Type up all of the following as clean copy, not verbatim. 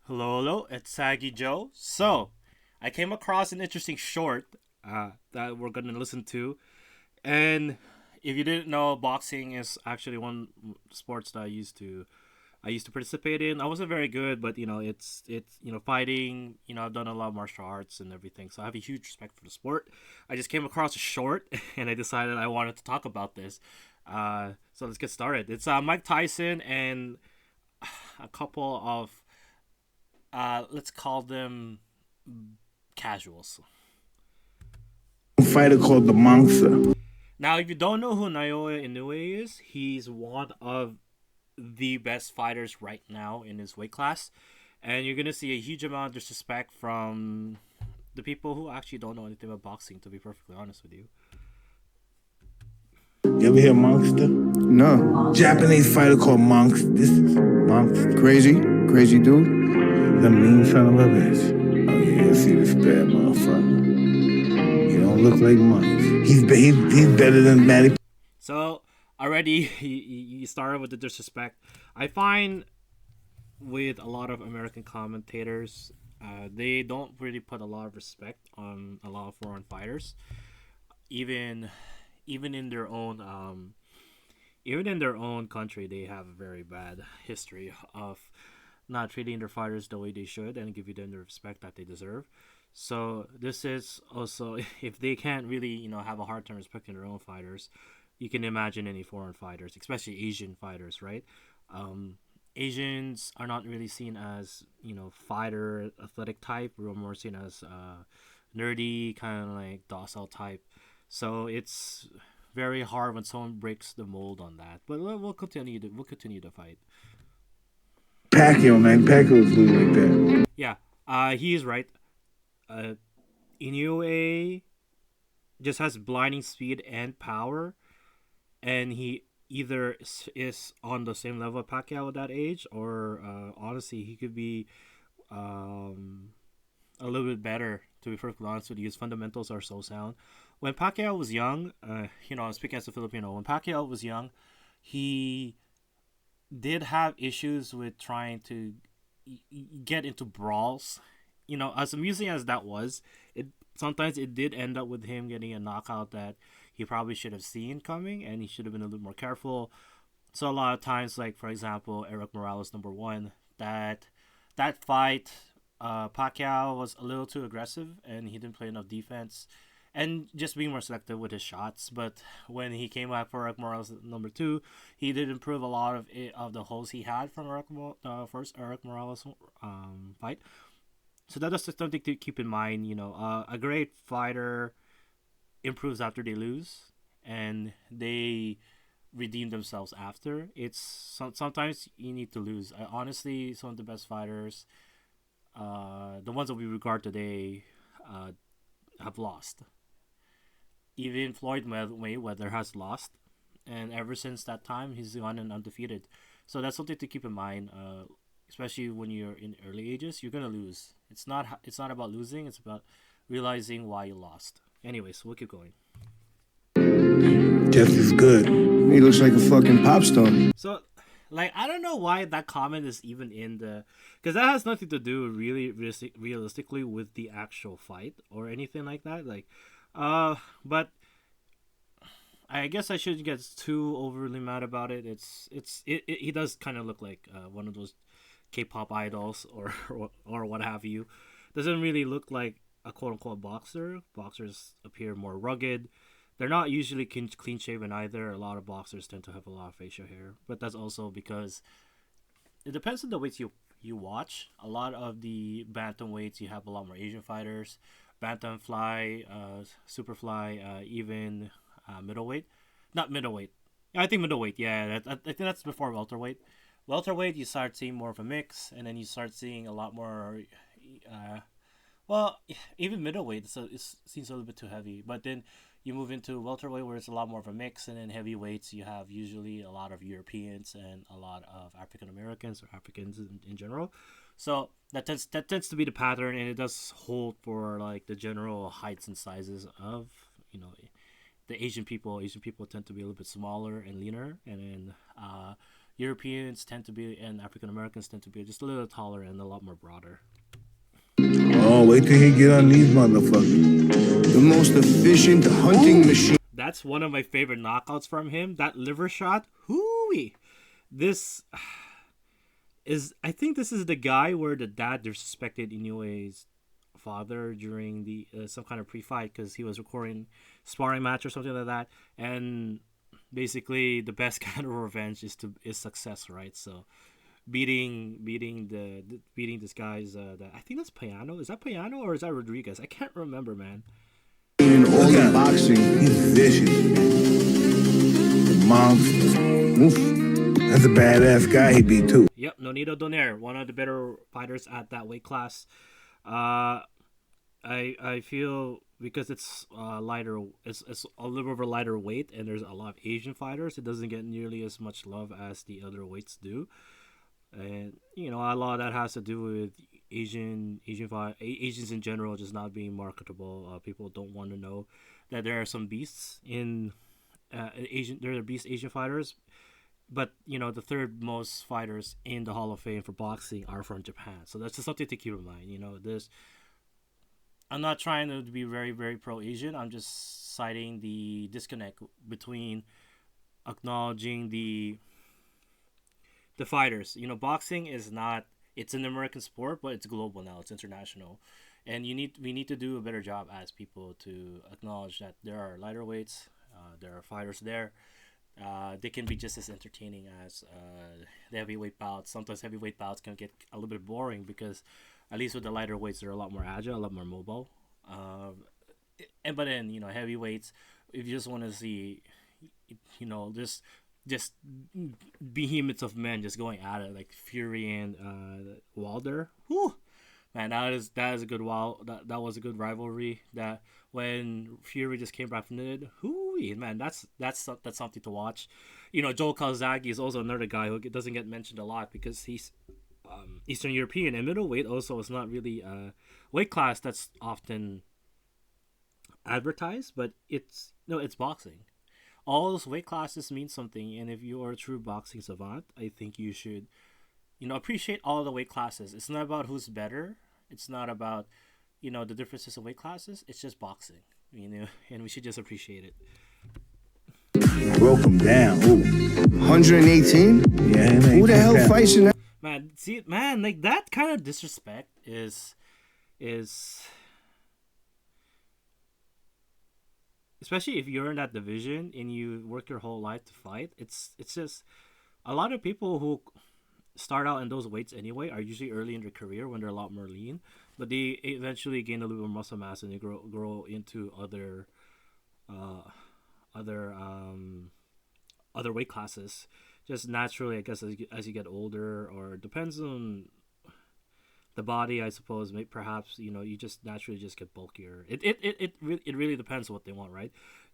Hello, hello, it's Saggy Joe. So, I came across an interesting short that we're going to listen to. And if you didn't know, boxing is actually one sports that I used to participate in. I wasn't very good, but it's fighting. I've done a lot of martial arts and everything, so I have a huge respect for the sport. I just came across a short, and I decided I wanted to talk about this. So let's get started. It's Mike Tyson and a couple of let's call them casuals. Fighter called the Monster. Now, if you don't know who Naoya Inoue is, he's one of the best fighters right now in his weight class, and you're gonna see a huge amount of disrespect from the people who actually don't know anything about boxing. To be perfectly honest with you, You ever hear Monster? No. Japanese fighter called Monster. This is Monster. Crazy? Crazy dude? The mean son of a bitch. Oh yeah, see this bad motherfucker. He don't look like money. He's better than Matty. so already he started with the disrespect. I find with a lot of American commentators, they don't really put a lot of respect on a lot of foreign fighters, even even in their own even in their own country. They have a very bad history of not treating their fighters the way they should and give them the respect that they deserve. So this is also, if they can't really have a hard time respecting their own fighters, you can imagine any foreign fighters, especially Asian fighters, right? Um, Asians are not really seen as fighter athletic type. We're more seen as nerdy, kind of like docile type. So it's very hard when someone breaks the mold on that. But we'll continue to fight. Pacquiao, man. Pacquiao was losing like that. Yeah, he is right. Uh, Inoue just has blinding speed and power, and he either is on the same level of Pacquiao at that age, or honestly, he could be um, a little bit better. To be perfectly honest with you, his fundamentals are so sound. When Pacquiao was young, speaking as a Filipino, when Pacquiao was young, he did have issues with trying to get into brawls. As amusing as that was, it sometimes it did end up with him getting a knockout that he probably should have seen coming, and he should have been a little more careful. So a lot of times, like for example, Eric Morales number one, that fight, Pacquiao was a little too aggressive, and he didn't play enough defense, and just being more selective with his shots. But when he came out for Eric Morales number two, he did improve a lot of the holes he had from first Eric Morales fight. So that is something to keep in mind. A great fighter improves after they lose, and they redeem themselves after. Sometimes you need to lose. Honestly, some of the best fighters, the ones that we regard today, uh, have lost. Even Floyd Mayweather has lost, and ever since that time, he's gone and undefeated. So that's something to keep in mind. Especially when you're in early ages, you're gonna lose. It's not about losing. It's about realizing why you lost. Anyways, we'll keep going. Just as good. He looks like a fucking pop star. So, like, I don't know why that comment is even in the, because that has nothing to do really realistically with the actual fight or anything like that. Like, but I guess I shouldn't get too overly mad about it. He does kind of look like one of those K-pop idols or what have you. Doesn't really look like a quote unquote boxer. Boxers appear more rugged. They're not usually clean shaven either. A lot of boxers tend to have a lot of facial hair, but that's also because it depends on the weights you watch. A lot of the bantam weights, you have a lot more Asian fighters. Bantam fly, super fly, even middleweight, not middleweight. Yeah, I think middleweight. Yeah, I think that's before welterweight. Welterweight, you start seeing more of a mix, and then you start seeing a lot more. Uh, well, even middleweight, so it seems a little bit too heavy. But then you move into welterweight, where it's a lot more of a mix, and then heavyweights, you have usually a lot of Europeans and a lot of African Americans or Africans in general. So that tends to be the pattern, and it does hold for like the general heights and sizes of you know the Asian people. Asian people tend to be a little bit smaller and leaner, and then Europeans tend to be and African Americans tend to be just a little taller and a lot more broader. Oh, wait till he get on these motherfuckers. The most efficient hunting machine. That's one of my favorite knockouts from him. That liver shot. Hooey. This is, I think this is the guy where the dad disrespected Inoue's father during the some kind of pre-fight because he was recording sparring match or something like that, and basically the best kind of revenge is success, right? So beating this guy's I think that's Piano. Is that Piano or is that Rodriguez? I can't remember, man. In all the boxing. He's vicious, man. Monster. Oof. That's a badass guy he beat too. Yep, Nonito Donaire, one of the better fighters at that weight class. I feel because it's lighter, it's a little over lighter weight, and there's a lot of Asian fighters. It doesn't get nearly as much love as the other weights do, and a lot of that has to do with Asians in general just not being marketable. People don't want to know that there are some beasts in Asian. There are Asian fighters, but the third most fighters in the Hall of Fame for boxing are from Japan. So that's just something to keep in mind. This. I'm not trying to be very, very pro-Asian. I'm just citing the disconnect between acknowledging the fighters. Boxing is not. It's an American sport, but it's global now. It's international, and we need to do a better job as people to acknowledge that there are lighter weights. There are fighters there. They can be just as entertaining as the heavyweight bouts. Sometimes heavyweight bouts can get a little bit boring because, at least with the lighter weights, they're a lot more agile, a lot more mobile. But then heavyweights, if you just want to see, just behemoths of men just going at it like Fury and Wilder. Whew. Man, that is a good that was a good rivalry. That when Fury just came back from the dead, man, that's something to watch. Joel Calzaghe is also another guy who doesn't get mentioned a lot because he's Eastern European, and middleweight also is not really a weight class that's often advertised, but it's boxing. All those weight classes mean something, and if you are a true boxing savant, I think you should appreciate all the weight classes. It's not about who's better. It's not about the differences of weight classes. It's just boxing, and we should just appreciate it. Broke him down. Ooh. 118? Yeah, Who the hell fights in that? Man, like that kind of disrespect is especially if you're in that division and you work your whole life to fight. It's just a lot of people who start out in those weights anyway are usually early in their career when they're a lot more lean, but they eventually gain a little more muscle mass and they grow into other weight classes just naturally, I guess, as you get older, or depends on the body, I suppose. Perhaps you just naturally just get bulkier. It really depends on what they want, right?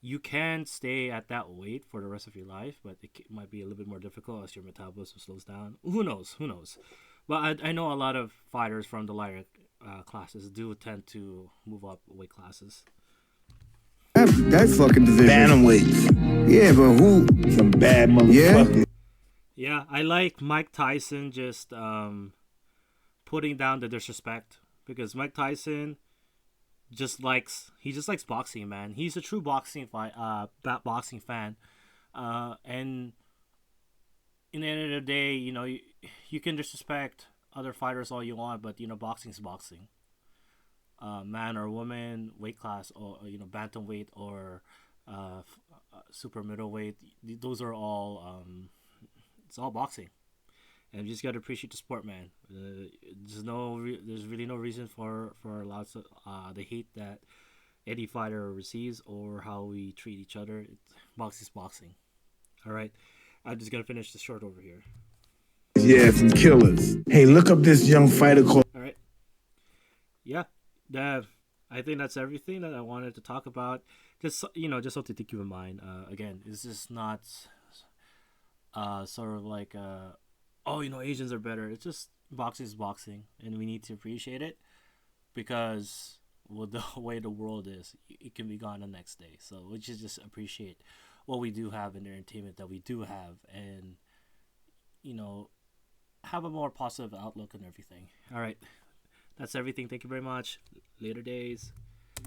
You can stay at that weight for the rest of your life, but it might be a little bit more difficult as your metabolism slows down. Who knows? But I know a lot of fighters from the lighter classes do tend to move up weight classes. That fucking division. Bantamweights. Yeah, but who? Some bad motherfuckers. Yeah, I like Mike Tyson just putting down the disrespect, because Mike Tyson just likes boxing, man. He's a true boxing boxing fan, and in the end of the day, you can disrespect other fighters all you want, but boxing's boxing. Man or woman, weight class, or bantamweight or super middleweight, those are all it's all boxing, and you just gotta appreciate the sport, man. There's really no reason for lots of the hate that any fighter receives or how we treat each other. Boxing's boxing. All right, I'm just gonna finish this short over here. Yeah, some killers. Hey, look up this young fighter called. All right. Yeah. I think that's everything that I wanted to talk about. Just something to keep in mind. Again, this is not sort of like Asians are better. It's just boxing is boxing, and we need to appreciate it, because with the way the world is, it can be gone the next day. So we should just appreciate what we do have in the entertainment that we do have, and have a more positive outlook on everything. All right, that's everything. Thank you very much. Later days.